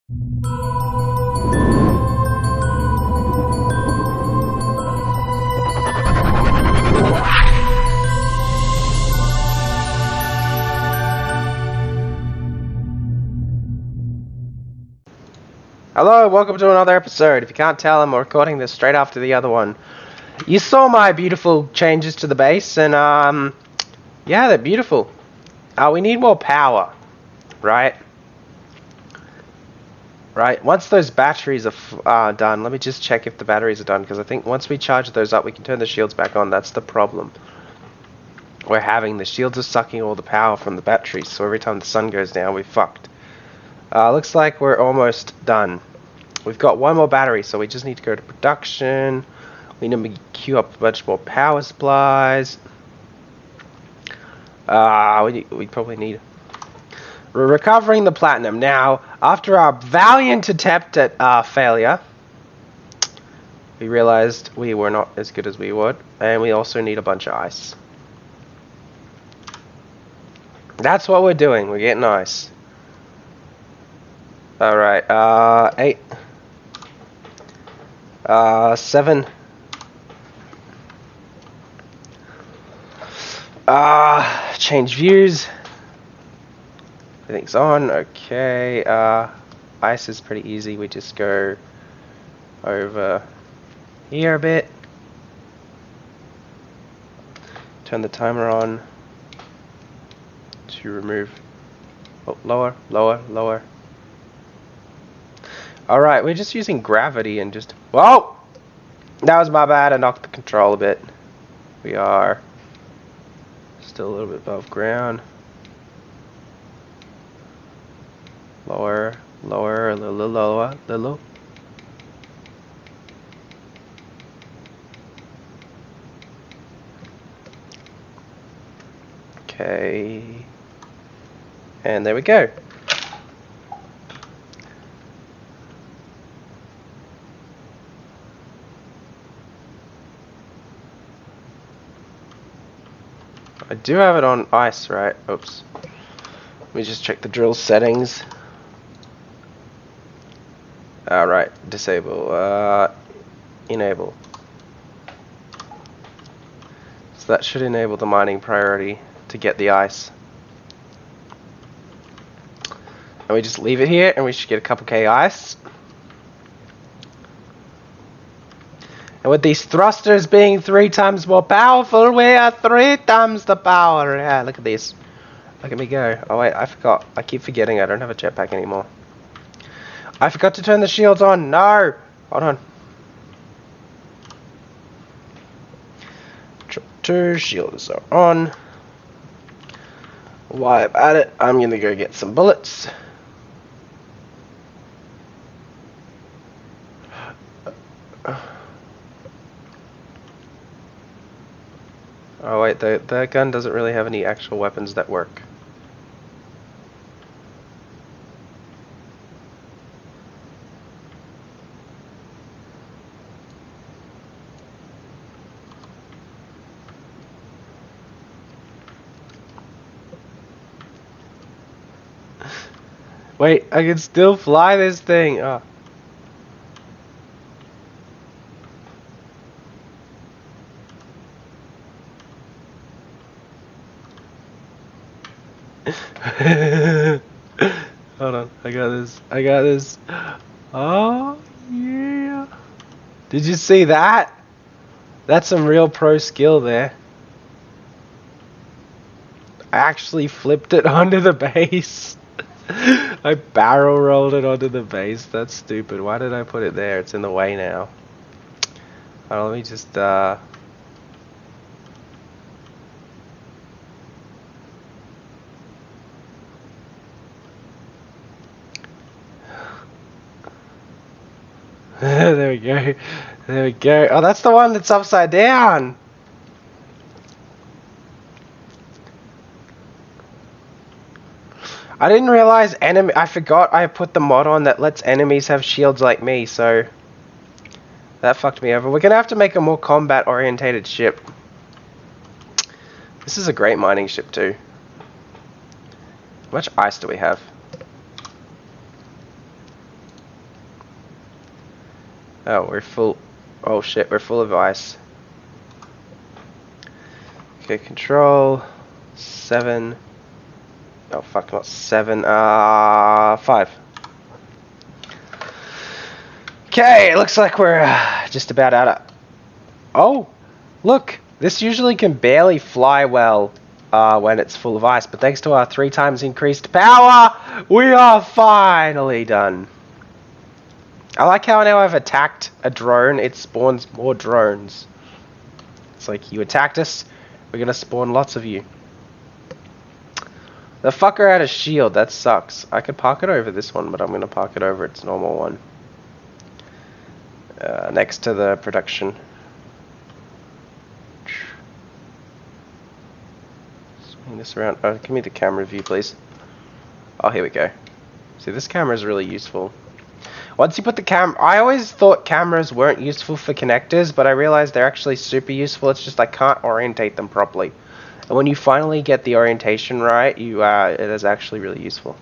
Hello, welcome to another episode. If you can't tell, I'm recording this straight after the other one. You saw my beautiful changes to the base, and yeah, they're beautiful. We need more power, right? Right, once those batteries are done, let me just check if the batteries are done, because I think once we charge those up, we can turn the shields back on. That's the problem we're having. The shields are sucking all the power from the batteries, so every time the sun goes down, we're fucked. Looks like we're almost done. We've got one more battery, so we just need to go to production. We need to queue up a bunch more power supplies. We probably need... We're recovering the platinum. Now, after our valiant attempt at failure, we realized we were not as good as we would, and we also need a bunch of ice. That's what we're doing. We're getting ice. Alright, 8... 7. Change views. Everything's on. Okay. Ice is pretty easy. We just go over here a bit. Turn the timer on to remove. Oh, lower, lower, lower. Alright, we're just using gravity and just... Whoa! That was my bad. I knocked the control a bit. We are still a little bit above ground. Lower, lower, a little lower, little. Okay. And there we go. I do have it on ice, right? Oops. Let me just check the drill settings. Alright, disable. Enable. So that should enable the mining priority to get the ice. And we just leave it here and we should get a couple K ice. And with these thrusters being 3 times more powerful, we are 3 times the power. Yeah, look at this. Look at me go. Oh wait, I forgot. I keep forgetting I don't have a jetpack anymore. I forgot to turn the shields on. No! Hold on. 2 shields are on. While I'm at it, I'm gonna go get some bullets. Oh wait, the gun doesn't really have any actual weapons that work. Wait, I can still fly this thing. Oh. Hold on, I got this. I got this. Oh, yeah. Did you see that? That's some real pro skill there. I actually flipped it onto the base. I barrel rolled it onto the base. That's stupid. Why did I put it there? It's in the way now. Let me just there we go. There we go. Oh, that's the one that's upside down. I didn't realize I forgot I put the mod on that lets enemies have shields like me, so that fucked me over. We're gonna have to make a more combat orientated ship. This is a great mining ship too. How much ice do we have? Oh, we're full. Oh shit, we're full of ice. Okay, control. 7. Oh fuck, not 7. 5. Okay, it looks like we're just about out of... Oh, look, this usually can barely fly well when it's full of ice, but thanks to our 3 times increased power, we are finally done. I like how now I've attacked a drone, it spawns more drones. It's like, you attacked us, we're gonna spawn lots of you. The fucker had a shield, that sucks. I could park it over this one, but I'm gonna park it over its normal one. Next to the production. Swing this around. Oh, give me the camera view, please. Oh, here we go. See, this camera is really useful. Once you put the I always thought cameras weren't useful for connectors, but I realized they're actually super useful. It's just I can't orientate them properly. And when you finally get the orientation right, it is actually really useful.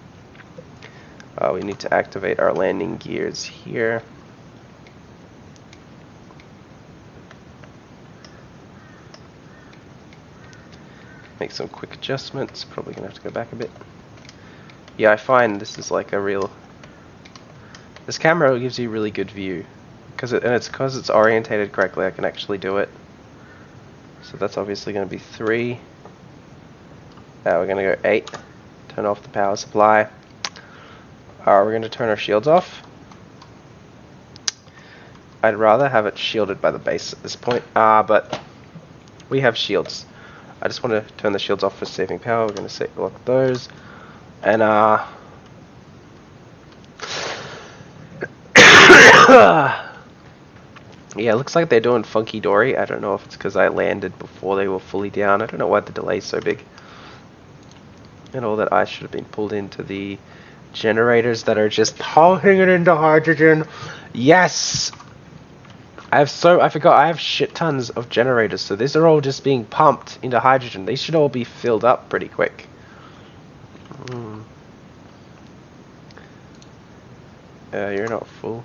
We need to activate our landing gears here. Make some quick adjustments. Probably gonna have to go back a bit. Yeah, I find this is like a real... This camera gives you really good view. And it's because it's orientated correctly, I can actually do it. So that's obviously going to be 3. Now we're going to go 8. Turn off the power supply. We're going to turn our shields off. I'd rather have it shielded by the base at this point. But we have shields. I just want to turn the shields off for saving power. We're going to lock those. And yeah, looks like they're doing funky dory. I don't know if it's because I landed before they were fully down. I don't know why the delay's so big. And all that ice should have been pulled into the generators that are just pumping it into hydrogen. Yes! I forgot I have shit tons of generators, so these are all just being pumped into hydrogen. These should all be filled up pretty quick. You're not full.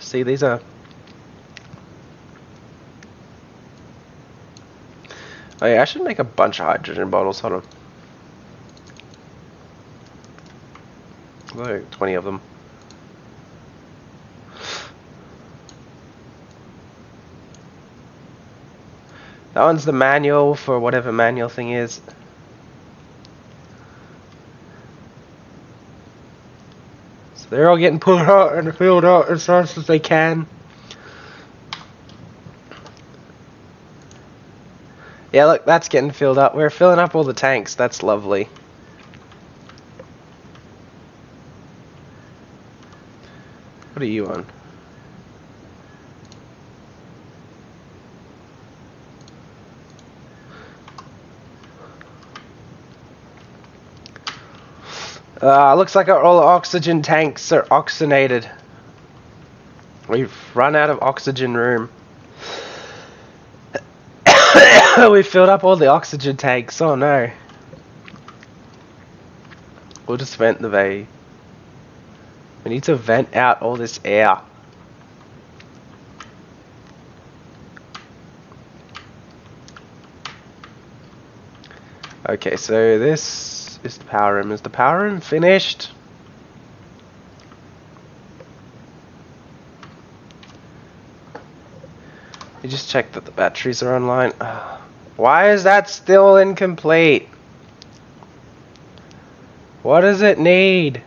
See, these are... Oh yeah, I should make a bunch of hydrogen bottles. Hold on. Like 20 of them. That one's the manual for whatever manual thing is. So they're all getting pulled out and filled out as fast as they can. Yeah, look, that's getting filled up. We're filling up all the tanks. That's lovely. What are you on? Looks like all the oxygen tanks are oxygenated. We've run out of oxygen room. We filled up all the oxygen tanks. Oh no. We'll just vent the bay. We need to vent out all this air. Okay, so this is the power room. Is the power room finished? You just check that the batteries are online. Why is that still incomplete? What does it need?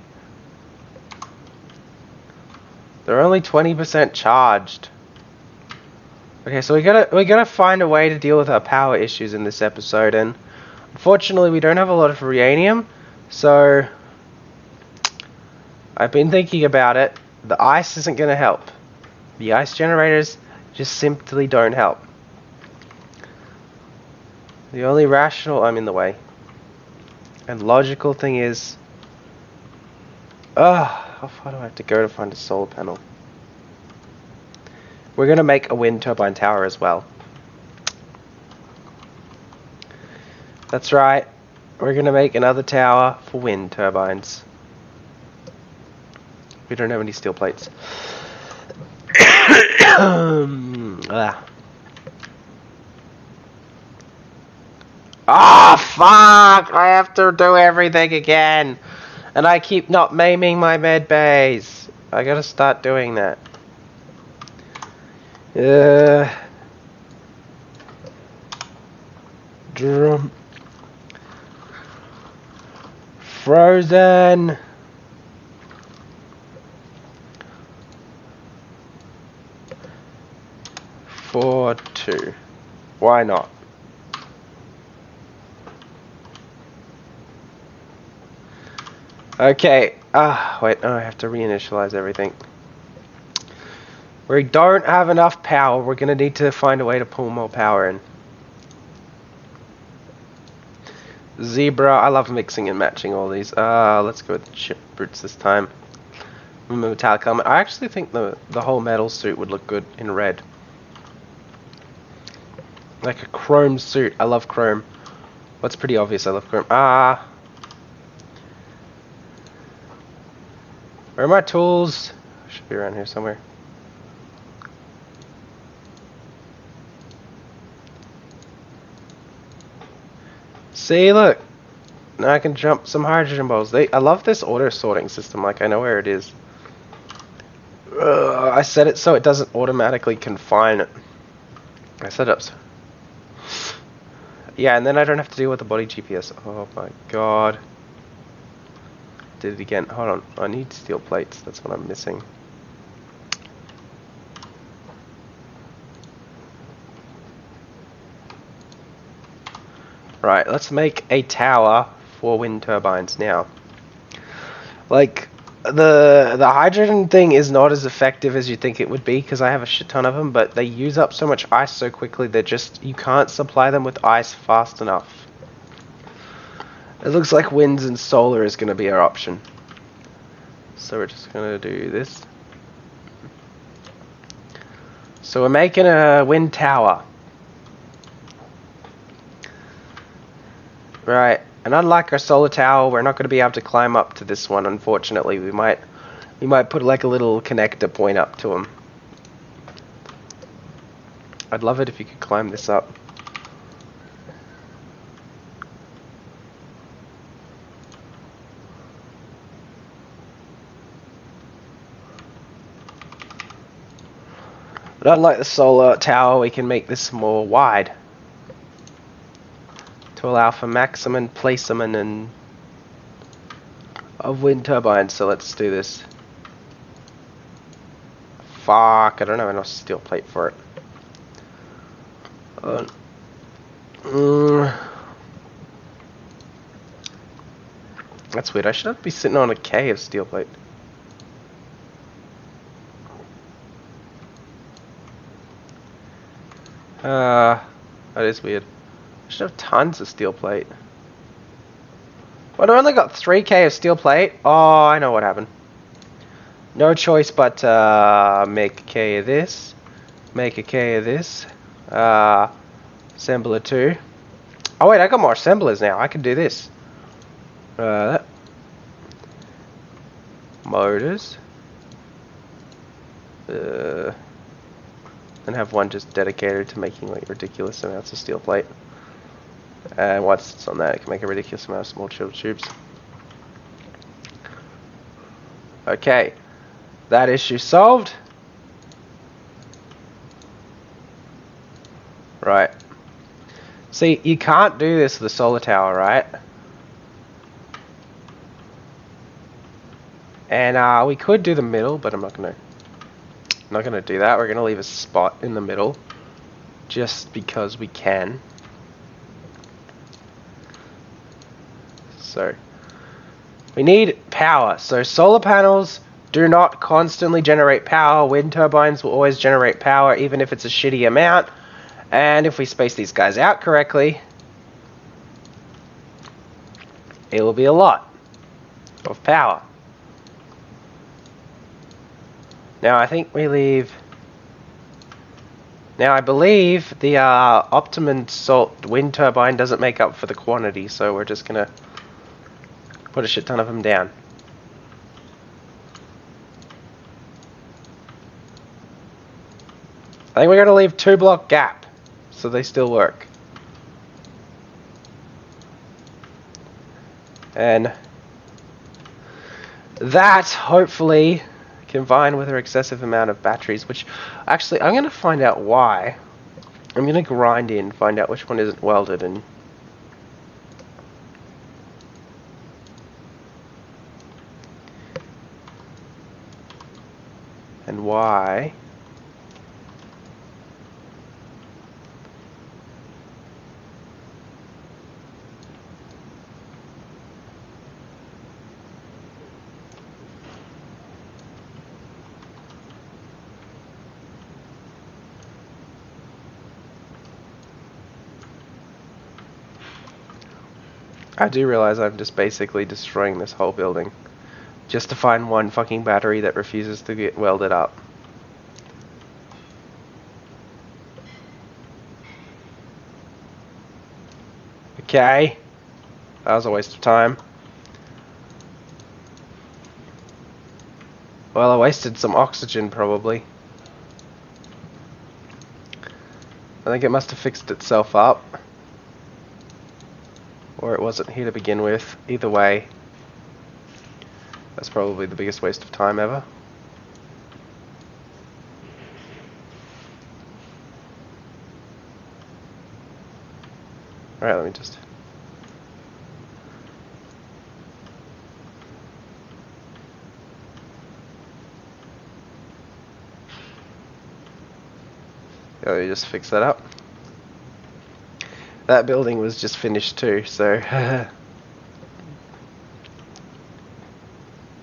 They're only 20% charged. Okay, so we gotta find a way to deal with our power issues in this episode, and unfortunately we don't have a lot of uranium, so I've been thinking about it. The ice isn't gonna help. The ice generators just simply don't help. The only rational... I'm in the way. And logical thing is... how far do I have to go to find a solar panel? We're going to make a wind turbine tower as well. That's right. We're going to make another tower for wind turbines. We don't have any steel plates. Ah, fuck! I have to do everything again. And I keep not maiming my med bays. I gotta start doing that. Drum. Frozen. Four, two. Why not? Okay. Wait. Oh, I have to reinitialize everything. We don't have enough power. We're gonna need to find a way to pull more power in. Zebra. I love mixing and matching all these. Let's go with chip boots this time. Metallic helmet. I actually think the whole metal suit would look good in red. Like a chrome suit. I love chrome. What's pretty obvious? I love chrome. Where are my tools? Should be around here somewhere. See, look. Now I can jump some hydrogen balls. I love this auto sorting system. Like, I know where it is. I set it so it doesn't automatically confine it. I set it up so. Yeah, and then I don't have to deal with the body GPS. Oh my god. Did it again. Hold on. I need steel plates. That's what I'm missing. Right, let's make a tower for wind turbines now. Like, the hydrogen thing is not as effective as you think it would be because I have a shit ton of them, but they use up so much ice so quickly that you can't supply them with ice fast enough. It looks like winds and solar is going to be our option. So we're just going to do this. So we're making a wind tower. Right, and unlike our solar tower, we're not going to be able to climb up to this one, unfortunately. We might put like a little connector point up to them. I'd love it if you could climb this up. But unlike the solar tower, we can make this more wide to allow for maximum placement and of wind turbines. So let's do this. Fuck, I don't have enough steel plate for it. That's weird. I should be sitting on a K of steel plate. That is weird. I should have tons of steel plate. But I only got 3K of steel plate. Oh, I know what happened. No choice but make a K of this. Make a K of this. Assembler 2. Oh wait, I got more assemblers now. I can do this. Motors. And have one just dedicated to making like ridiculous amounts of steel plate. And once it's on that, it can make a ridiculous amount of small tubes. Okay, that issue solved. Right. See, you can't do this with the solar tower, right? And we could do the middle, but I'm not gonna do that. We're gonna leave a spot in the middle, just because we can. So we need power. So solar panels do not constantly generate power. Wind turbines will always generate power, even if it's a shitty amount. And if we space these guys out correctly, it will be a lot of power. Now I think we leave Now I believe the optimum salt wind turbine doesn't make up for the quantity, so we're just gonna put a shit ton of them down. I think we're gonna leave 2-block gap, so they still work. And that, hopefully, combined with our excessive amount of batteries, which, actually, I'm gonna find out why. I'm gonna grind in, find out which one isn't welded, and why. I do realize I'm just basically destroying this whole building just to find one fucking battery that refuses to get welded up. Okay, that was a waste of time. Well, I wasted some oxygen probably. I think it must have fixed itself up. Or it wasn't here to begin with. Either way, that's probably the biggest waste of time ever. Alright, let me just... yeah, let me just fix that up. That building was just finished too, so... huh.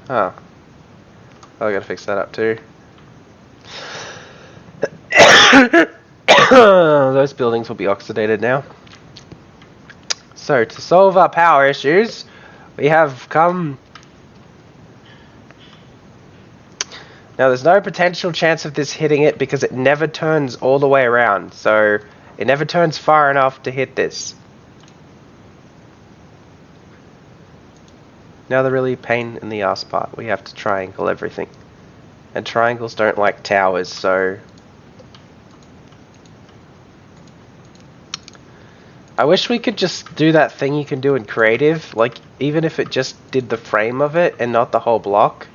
Oh, I gotta fix that up too. Those buildings will be oxidated now. So, to solve our power issues, we have come... Now, there's no potential chance of this hitting it because it never turns all the way around. So, it never turns far enough to hit this. Now, the really pain in the ass part. We have to triangle everything. And triangles don't like towers, so... I wish we could just do that thing you can do in creative. Like, even if it just did the frame of it and not the whole block.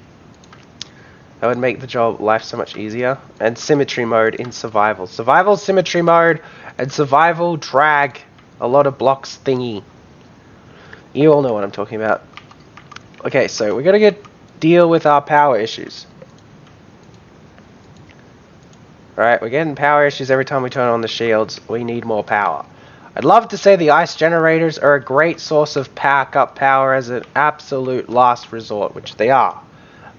That would make the job life so much easier. And symmetry mode in survival. Survival symmetry mode and survival drag a lot of blocks thingy. You all know what I'm talking about. Okay, so we're gonna deal with our power issues. Alright, we're getting power issues every time we turn on the shields. We need more power. I'd love to say the ice generators are a great source of backup power as an absolute last resort, which they are.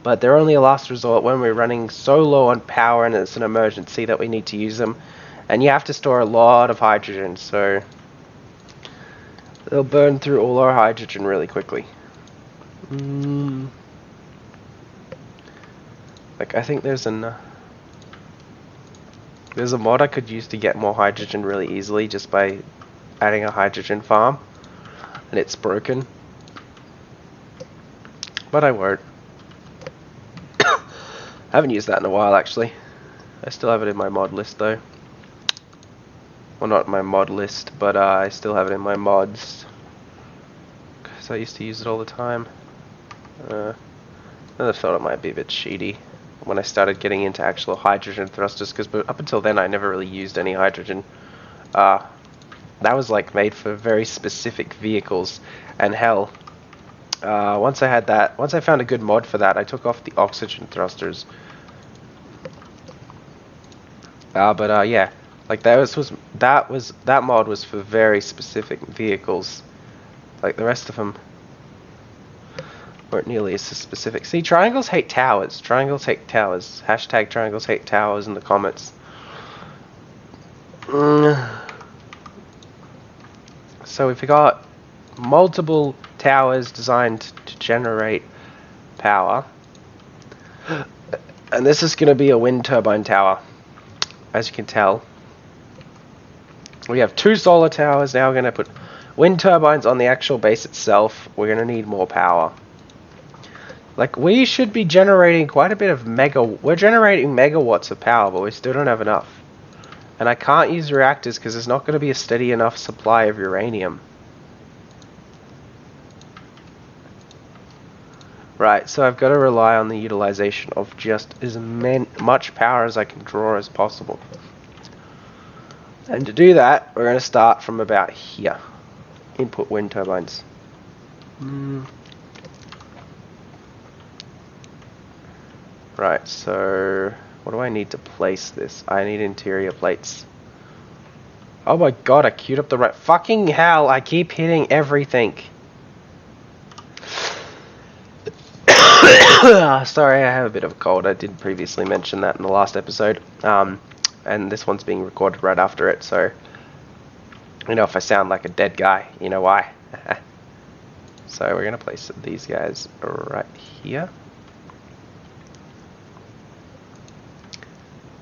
But they're only a last resort when we're running so low on power and it's an emergency that we need to use them. And you have to store a lot of hydrogen, so they'll burn through all our hydrogen really quickly. Like, I think there's a mod I could use to get more hydrogen really easily just by adding a hydrogen farm. And it's broken. But I won't. I haven't used that in a while, actually. I still have it in my mod list, though. Well, not my mod list, but I still have it in my mods. Because I used to use it all the time. I thought it might be a bit cheaty when I started getting into actual hydrogen thrusters, because up until then I never really used any hydrogen. That was like made for very specific vehicles, and hell, once I found a good mod for that, I took off the oxygen thrusters. Yeah, like that mod was for very specific vehicles. Like the rest of them weren't nearly as specific. See, triangles hate towers. Triangles hate towers. Hashtag triangles hate towers in the comments. So we've got multiple towers designed to generate power. And this is going to be a wind turbine tower, as you can tell. We have 2 solar towers. Now we're going to put wind turbines on the actual base itself. We're going to need more power. Like, we should be generating quite a bit of we're generating megawatts of power, but we still don't have enough. And I can't use reactors because there's not going to be a steady enough supply of uranium. Right, so I've got to rely on the utilization of just as much power as I can draw as possible. And to do that, we're going to start from about here. Input wind turbines. Right, so what do I need to place this? I need interior plates. Oh my god, I queued up the right... Fucking hell, I keep hitting everything. Sorry, I have a bit of a cold. I did previously mention that in the last episode. And this one's being recorded right after it, so... You know, if I sound like a dead guy, you know why. So we're going to place these guys right here.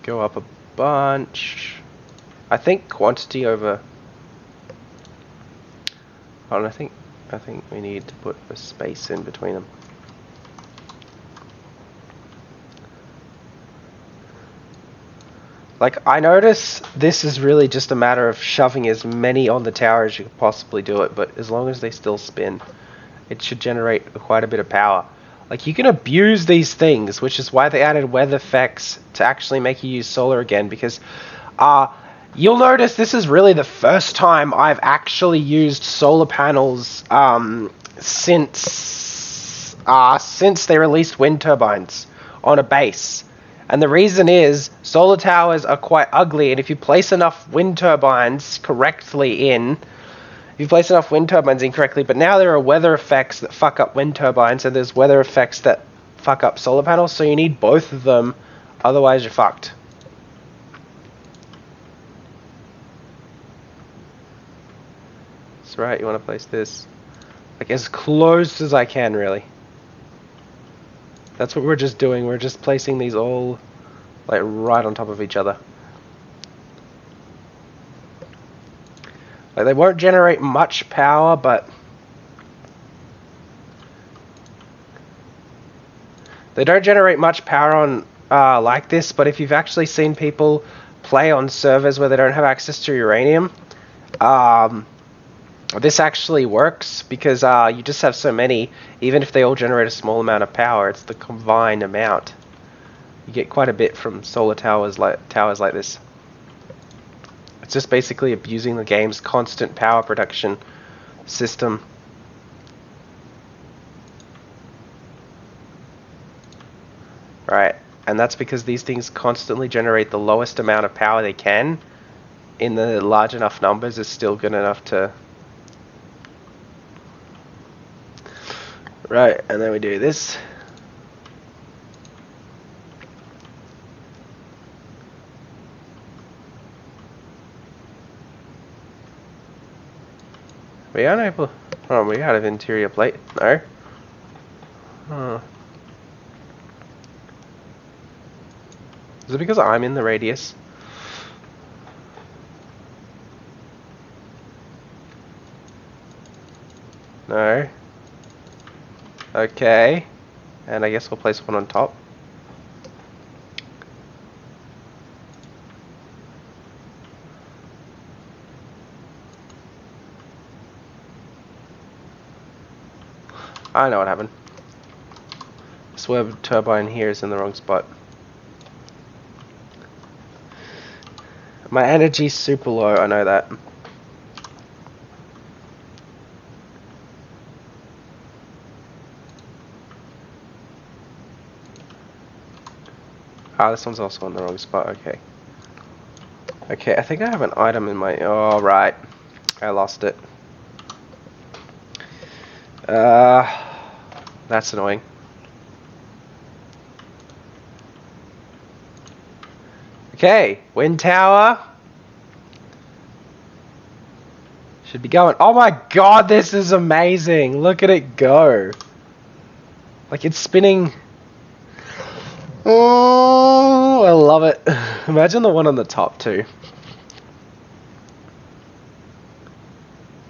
Go up a bunch. I think quantity over... Oh, I think we need to put a space in between them. Like, I notice this is really just a matter of shoving as many on the tower as you could possibly do it, but as long as they still spin, it should generate quite a bit of power. Like, you can abuse these things, which is why they added weather effects to actually make you use solar again, because you'll notice this is really the first time I've actually used solar panels since they released wind turbines on a base. And the reason is, solar towers are quite ugly, and if you place enough wind turbines correctly in... You place enough wind turbines incorrectly, but now there are weather effects that fuck up wind turbines, and there's weather effects that fuck up solar panels, so you need both of them, otherwise you're fucked. That's right, you want to place this like as close as I can, really. That's what we're just doing, we're just placing these all like right on top of each other. Like, they won't generate much power, but they don't generate much power on like this, but if you've actually seen people play on servers where they don't have access to uranium, this actually works because you just have so many. Even if they all generate a small amount of power, it's the combined amount. You get quite a bit from solar towers like this. It's just basically abusing the game's constant power production system. Right, and that's because these things constantly generate the lowest amount of power they can in the large enough numbers is still good enough to... Right, and then we do this. We aren't able... Oh, we got an interior plate. No. Huh. Is it because I'm in the radius? No. Okay. And I guess we'll place one on top. I know what happened. This web turbine here is in the wrong spot. My energy's super low, I know that. Ah, this one's also in the wrong spot, okay. Okay, I think I have an item in my... Oh, right. I lost it. That's annoying. Okay, wind tower. Should be going. Oh my god, this is amazing. Look at it go. Like, it's spinning. Oh, I love it. Imagine the one on the top too.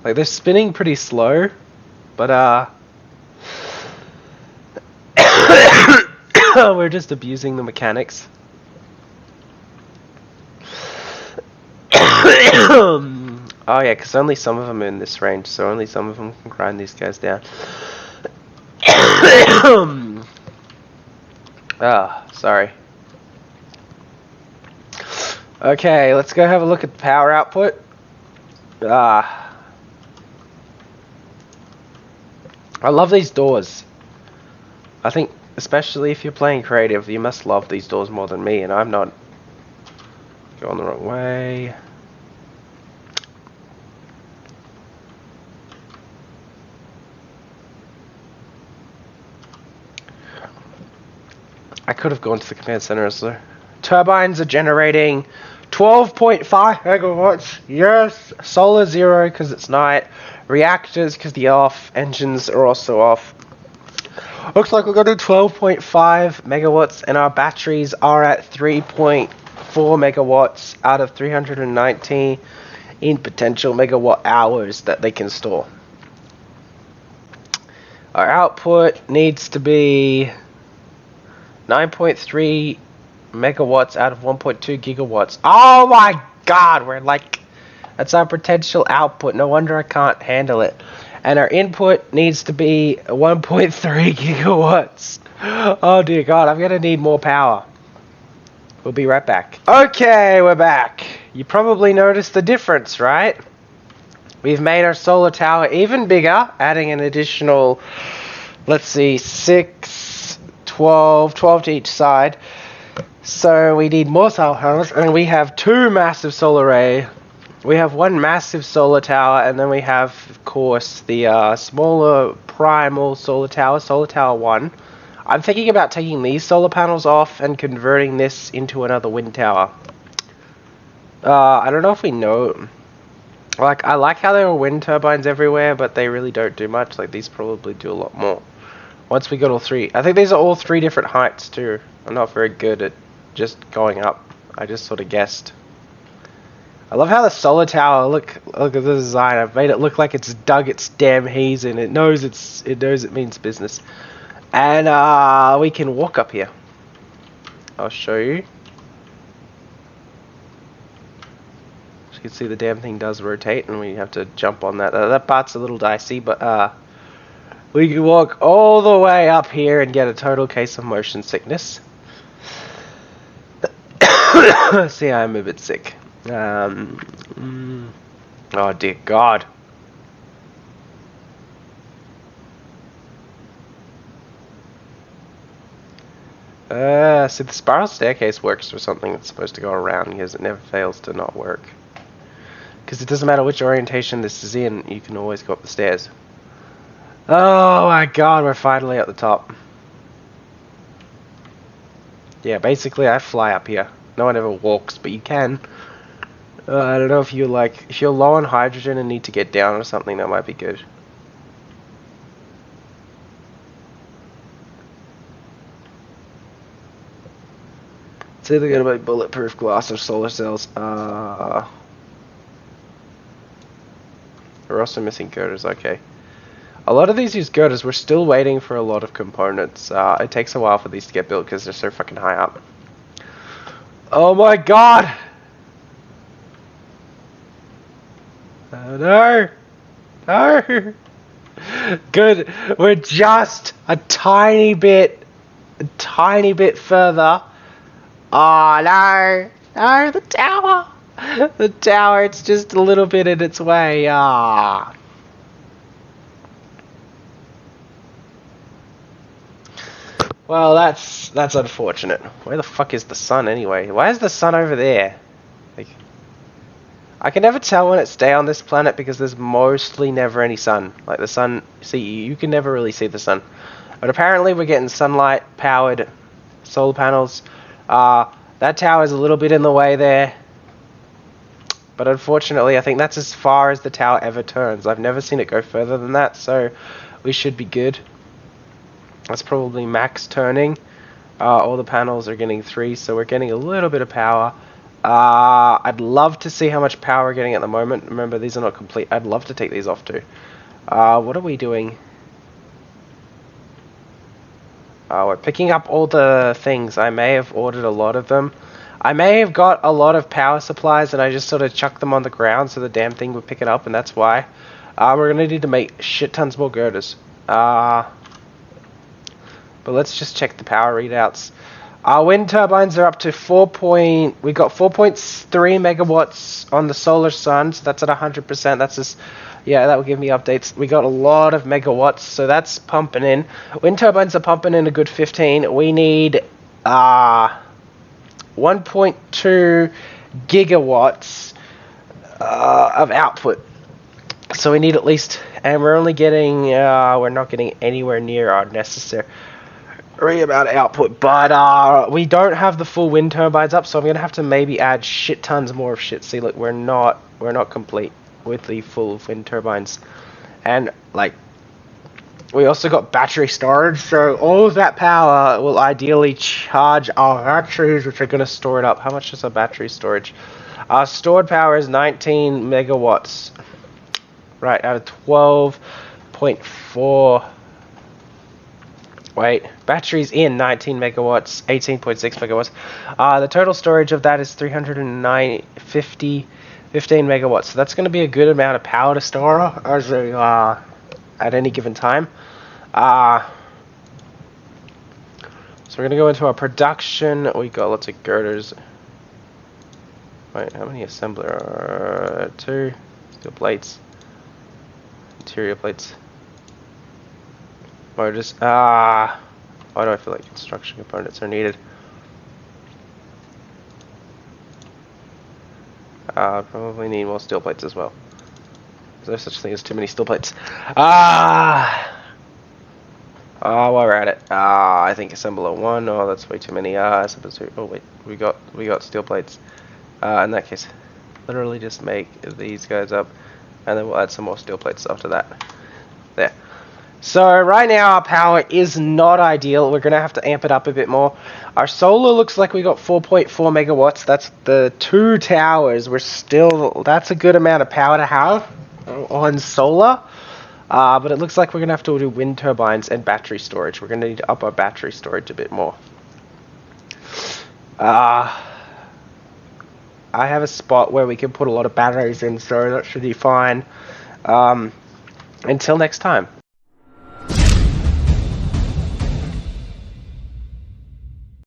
Like, they're spinning pretty slow, but we're just abusing the mechanics. Oh yeah, because only some of them are in this range, so only some of them can grind these guys down. Sorry. Okay, let's go have a look at the power output. I love these doors. I think, especially if you're playing creative, you must love these doors more than me, and I'm not going the wrong way. I could have gone to the command center as well. Turbines are generating 12.5 megawatts. Yes. Solar 0 because it's night. Reactors because they're off. Engines are also off. Looks like we're going to do 12.5 megawatts, and our batteries are at 3.4 megawatts out of 319 in potential megawatt hours that they can store. Our output needs to be 9.3 megawatts out of 1.2 gigawatts. Oh my god, we're like, that's our potential output. No wonder I can't handle it. And our input needs to be 1.3 gigawatts. Oh dear god, I'm gonna need more power. We'll be right back. Okay, we're back. You probably noticed the difference, right? We've made our solar tower even bigger, adding an additional, let's see, 6, 12 to each side. So we need more solar panels, and we have 2 massive solar array. We have 1 massive solar tower, and then we have, of course, the smaller primal solar tower 1. I'm thinking about taking these solar panels off and converting this into another wind tower. I don't know if we know. Like, I like how there are wind turbines everywhere, but they really don't do much. Like, these probably do a lot more. Once we got all 3. I think these are all 3 different heights, too. I'm not very good at just going up. I just sort of guessed. I love how the solar tower, look at the design. I've made it look like it's dug its damn he's in. It knows it means business. And we can walk up here. I'll show you. As you can see, the damn thing does rotate, and we have to jump on that. That part's a little dicey, but we can walk all the way up here and get a total case of motion sickness. See, I'm a bit sick. Oh dear God. So the spiral staircase works for something that's supposed to go around, because it never fails to not work. Because it doesn't matter which orientation this is in, you can always go up the stairs. Oh my god, we're finally at the top. Yeah, basically I fly up here. No one ever walks, but you can. I don't know if you're low on hydrogen and need to get down or something, that might be good. It's either gonna be bulletproof glass or solar cells. We're also missing girders, okay. A lot of these use girders. We're still waiting for a lot of components. It takes a while for these to get built because they're so fucking high up. Oh my god! Oh no! No! Good. We're just a tiny bit further. Oh no! No, the tower! The tower, it's just a little bit in its way. Ah. Well, that's unfortunate. Where the fuck is the sun anyway? Why is the sun over there? Like, I can never tell when it's day on this planet because there's mostly never any sun. Like the sun, see, you can never really see the sun. But apparently we're getting sunlight powered solar panels. That tower is a little bit in the way there. But unfortunately, I think that's as far as the tower ever turns. I've never seen it go further than that, so we should be good. That's probably max turning. All the panels are getting 3, so we're getting a little bit of power. I'd love to see how much power we're getting at the moment. Remember, these are not complete. I'd love to take these off too. What are we doing? We're picking up all the things. I may have ordered a lot of them. I may have got a lot of power supplies and I just sort of chucked them on the ground so the damn thing would pick it up, and that's why. We're going to need to make shit tons more girders. But let's just check the power readouts. Our wind turbines are up to we got 4.3 megawatts on the solar sun, so that's at 100%. That's just, yeah, that will give me updates. We got a lot of megawatts, so that's pumping in. Wind turbines are pumping in a good 15. We need 1.2 gigawatts of output. So we need at least, and we're only getting, we're not getting anywhere near our necessary amount of output, but we don't have the full wind turbines up, so I'm gonna have to maybe add shit tons more of shit. See, look, we're not complete with the full wind turbines, and like we also got battery storage, so all of that power will ideally charge our batteries, which are gonna store it up. How much is our battery storage? Our stored power is 19 megawatts, right, out of 12.4. Wait, batteries in 19 megawatts, 18.6 megawatts. The total storage of that is 15 megawatts. So that's going to be a good amount of power to store as at any given time. So we're going to go into our production. We got lots of girders. Wait, how many assembler? 2 steel plates, interior plates. Motors. Why do I feel like construction components are needed? Probably need more steel plates as well. Is there such thing as too many steel plates? While we're at it, I think assembler 1. Oh, that's way too many. Assembler 2. Oh wait, we got steel plates. In that case, literally just make these guys up, and then we'll add some more steel plates after that. There. So right now our power is not ideal. We're going to have to amp it up a bit more. Our solar looks like we got 4.4 megawatts. That's the 2 towers. That's a good amount of power to have on solar. But it looks like we're going to have to do wind turbines and battery storage. We're going to need to up our battery storage a bit more. I have a spot where we can put a lot of batteries in, so that should be fine. Until next time.